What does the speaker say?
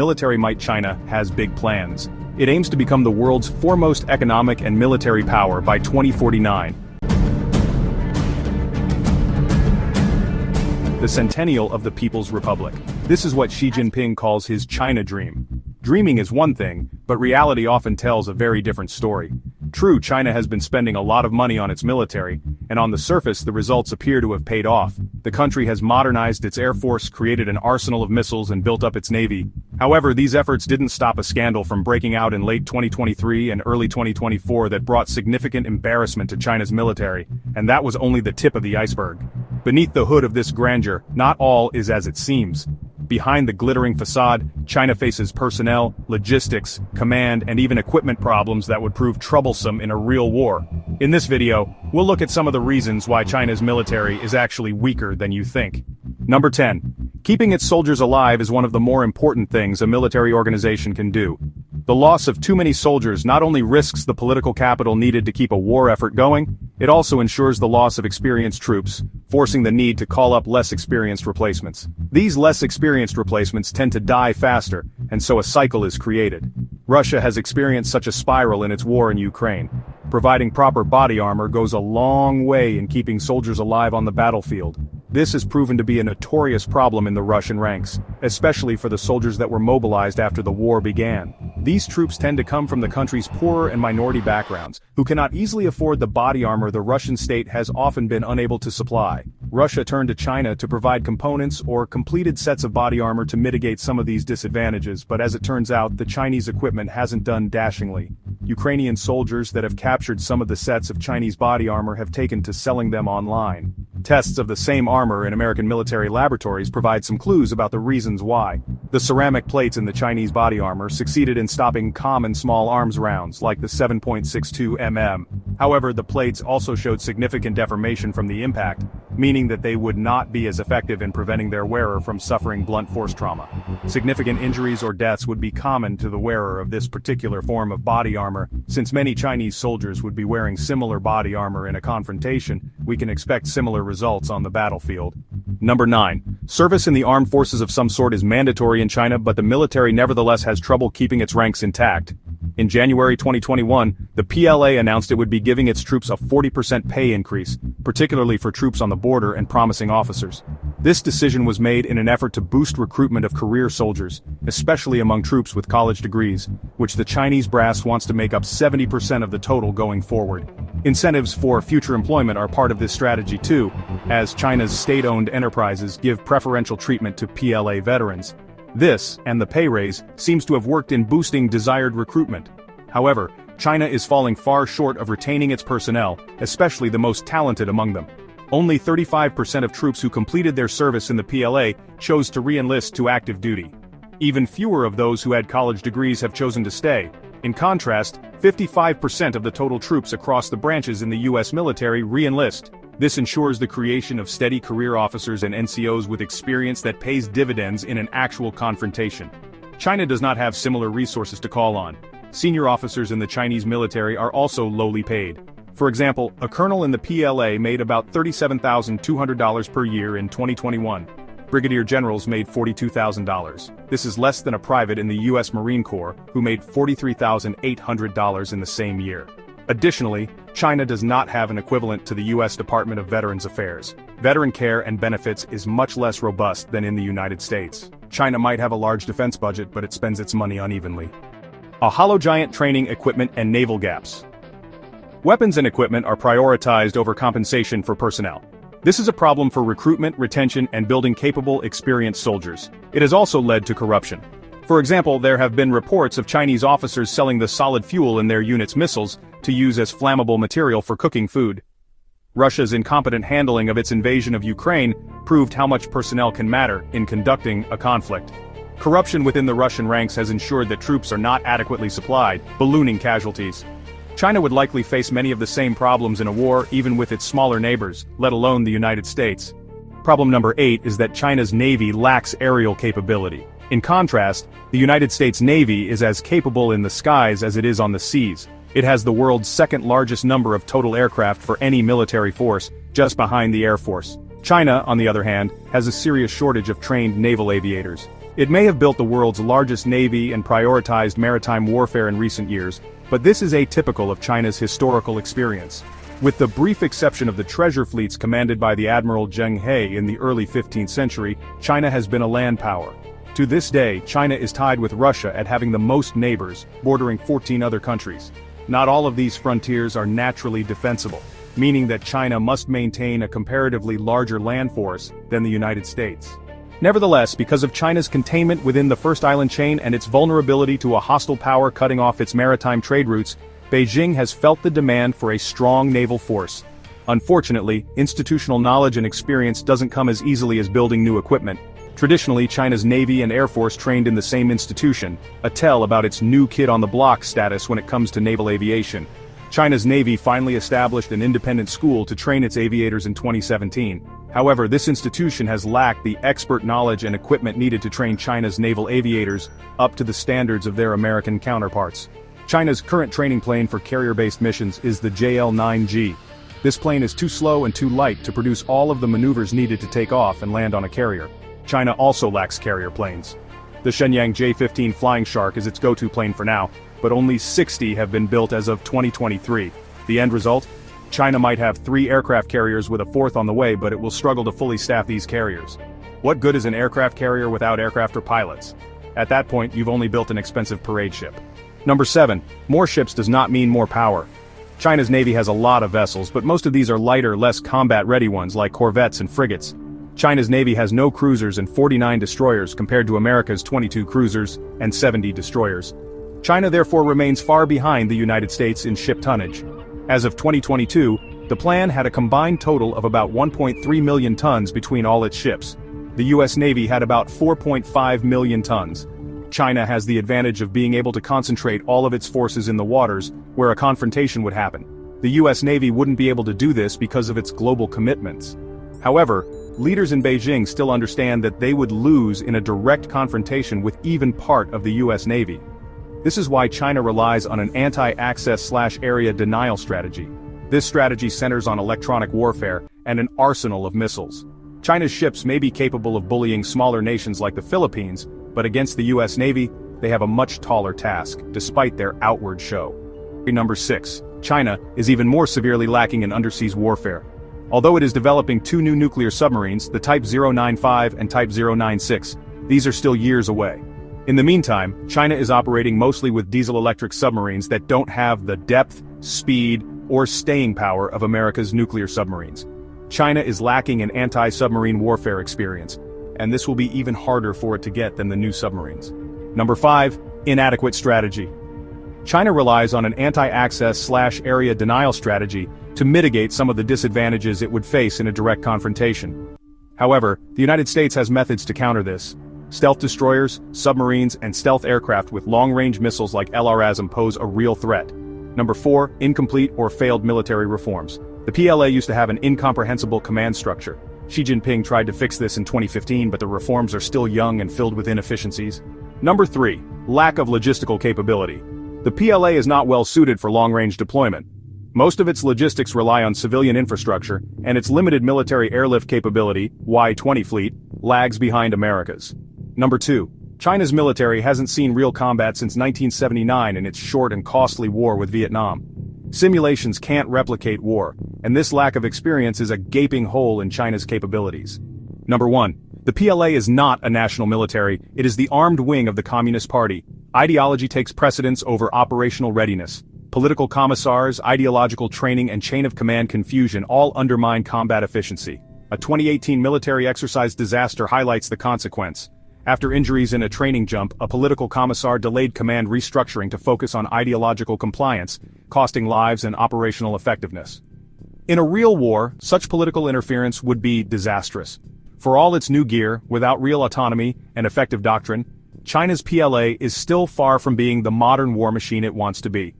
Military might. China has big plans. It aims to become the world's foremost economic and military power by 2049. The centennial of the People's Republic. This is what Xi Jinping calls his China dream. Dreaming is one thing, but reality often tells a very different story. True, China has been spending a lot of money on its military, and on the surface the results appear to have paid off. The country has modernized its air force, created an arsenal of missiles, and built up its navy. However, these efforts didn't stop a scandal from breaking out in late 2023 and early 2024 that brought significant embarrassment to China's military, and that was only the tip of the iceberg. Beneath the hood of this grandeur, not all is as it seems. Behind the glittering facade, China faces personnel, logistics, command, and even equipment problems that would prove troublesome in a real war. In this video, we'll look at some of the reasons why China's military is actually weaker than you think. Number 10. Keeping its soldiers alive is one of the more important things a military organization can do. The loss of too many soldiers not only risks the political capital needed to keep a war effort going, it also ensures the loss of experienced troops, forcing the need to call up less experienced replacements. These less experienced replacements tend to die faster, and so a cycle is created. Russia has experienced such a spiral in its war in Ukraine. Providing proper body armor goes a long way in keeping soldiers alive on the battlefield. This has proven to be a notorious problem in the Russian ranks, especially for the soldiers that were mobilized after the war began. These troops tend to come from the country's poorer and minority backgrounds, who cannot easily afford the body armor the Russian state has often been unable to supply. Russia turned to China to provide components or completed sets of body armor to mitigate some of these disadvantages, but as it turns out, the Chinese equipment hasn't done dashingly. Ukrainian soldiers that have captured some of the sets of Chinese body armor have taken to selling them online. Tests of the same armor in American military laboratories provide some clues about the reasons why. The ceramic plates in the Chinese body armor succeeded in stopping common small arms rounds, like the 7.62 mm. However, the plates also showed significant deformation from the impact, meaning that they would not be as effective in preventing their wearer from suffering blunt force trauma. Significant injuries or deaths would be common to the wearer of this particular form of body armor. Since many Chinese soldiers would be wearing similar body armor in a confrontation, we can expect similar results on the battlefield. Number 9. Service in the armed forces of some sort is mandatory in China, but the military nevertheless has trouble keeping its ranks intact. In January 2021, the PLA announced it would be giving its troops a 40% pay increase, particularly for troops on the border and promising officers. This decision was made in an effort to boost recruitment of career soldiers, especially among troops with college degrees, which the Chinese brass wants to make up 70% of the total going forward. Incentives for future employment are part of this strategy too, as China's state-owned enterprises give preferential treatment to PLA veterans. This, and the pay raise, seems to have worked in boosting desired recruitment. However, China is falling far short of retaining its personnel, especially the most talented among them. Only 35% of troops who completed their service in the PLA chose to re-enlist to active duty. Even fewer of those who had college degrees have chosen to stay. In contrast, 55% of the total troops across the branches in the US military re-enlist. This ensures the creation of steady career officers and NCOs with experience that pays dividends in an actual confrontation. China does not have similar resources to call on. Senior officers in the Chinese military are also lowly paid. For example, a colonel in the PLA made about $37,200 per year in 2021. Brigadier generals made $42,000. This is less than a private in the US Marine Corps, who made $43,800 in the same year. Additionally, China does not have an equivalent to the US Department of Veterans Affairs. Veteran care and benefits is much less robust than in the United States. China might have a large defense budget, but it spends its money unevenly. A hollow giant training equipment and naval gaps. Weapons and equipment are prioritized over compensation for personnel. This is a problem for recruitment, retention, and building capable, experienced soldiers. It has also led to corruption. For example, there have been reports of Chinese officers selling the solid fuel in their units' missiles to use as flammable material for cooking food. Russia's incompetent handling of its invasion of Ukraine proved how much personnel can matter in conducting a conflict. Corruption within the Russian ranks has ensured that troops are not adequately supplied, ballooning casualties. China would likely face many of the same problems in a war even with its smaller neighbors, let alone the United States. Problem number 8 is that China's Navy lacks aerial capability. In contrast, the United States Navy is as capable in the skies as it is on the seas. It has the world's second largest number of total aircraft for any military force, just behind the Air Force. China, on the other hand, has a serious shortage of trained naval aviators. It may have built the world's largest navy and prioritized maritime warfare in recent years, but this is atypical of China's historical experience. With the brief exception of the treasure fleets commanded by the Admiral Zheng He in the early 15th century, China has been a land power. To this day, China is tied with Russia at having the most neighbors, bordering 14 other countries. Not all of these frontiers are naturally defensible, meaning that China must maintain a comparatively larger land force than the United States. Nevertheless, because of China's containment within the first island chain and its vulnerability to a hostile power cutting off its maritime trade routes, Beijing has felt the demand for a strong naval force. Unfortunately, institutional knowledge and experience doesn't come as easily as building new equipment. Traditionally, China's Navy and Air Force trained in the same institution, a tell about its new kid on the block status when it comes to naval aviation. China's Navy finally established an independent school to train its aviators in 2017. However, this institution has lacked the expert knowledge and equipment needed to train China's naval aviators up to the standards of their American counterparts. China's current training plane for carrier-based missions is the JL-9G. This plane is too slow and too light to produce all of the maneuvers needed to take off and land on a carrier. China also lacks carrier planes. The Shenyang J-15 Flying Shark is its go-to plane for now, but only 60 have been built as of 2023. The end result? China might have 3 aircraft carriers with a 4th on the way, but it will struggle to fully staff these carriers. What good is an aircraft carrier without aircraft or pilots? At that point, you've only built an expensive parade ship. Number 7. More ships does not mean more power. China's Navy has a lot of vessels, but most of these are lighter, less combat-ready ones like corvettes and frigates. China's Navy has no cruisers and 49 destroyers compared to America's 22 cruisers and 70 destroyers. China therefore remains far behind the United States in ship tonnage. As of 2022, the plan had a combined total of about 1.3 million tons between all its ships. The US Navy had about 4.5 million tons. China has the advantage of being able to concentrate all of its forces in the waters where a confrontation would happen. The US Navy wouldn't be able to do this because of its global commitments. However, leaders in Beijing still understand that they would lose in a direct confrontation with even part of the US Navy. This is why China relies on an anti-access/area denial strategy. This strategy centers on electronic warfare and an arsenal of missiles. China's ships may be capable of bullying smaller nations like the Philippines, but against the US Navy, they have a much taller task, despite their outward show. Number 6. China is even more severely lacking in underseas warfare. Although it is developing 2 new nuclear submarines, the Type 095 and Type 096, these are still years away. In the meantime, China is operating mostly with diesel-electric submarines that don't have the depth, speed, or staying power of America's nuclear submarines. China is lacking in anti-submarine warfare experience, and this will be even harder for it to get than the new submarines. Number 5. Inadequate strategy. China relies on an anti-access/area denial strategy to mitigate some of the disadvantages it would face in a direct confrontation. However, the United States has methods to counter this. Stealth destroyers, submarines, and stealth aircraft with long-range missiles like LRASM pose a real threat. Number 4. Incomplete or failed military reforms. The PLA used to have an incomprehensible command structure. Xi Jinping tried to fix this in 2015, but the reforms are still young and filled with inefficiencies. Number 3. Lack of logistical capability. The PLA is not well suited for long-range deployment. Most of its logistics rely on civilian infrastructure, and its limited military airlift capability, Y-20 fleet, lags behind America's. Number 2. China's military hasn't seen real combat since 1979 in its short and costly war with Vietnam. Simulations can't replicate war, and this lack of experience is a gaping hole in China's capabilities. Number 1. The PLA is not a national military, it is the armed wing of the Communist Party. Ideology takes precedence over operational readiness. Political commissars, ideological training, and chain of command confusion all undermine combat efficiency. A 2018 military exercise disaster highlights the consequence. After injuries in a training jump, a political commissar delayed command restructuring to focus on ideological compliance, costing lives and operational effectiveness. In a real war, such political interference would be disastrous. For all its new gear, without real autonomy and effective doctrine, China's PLA is still far from being the modern war machine it wants to be.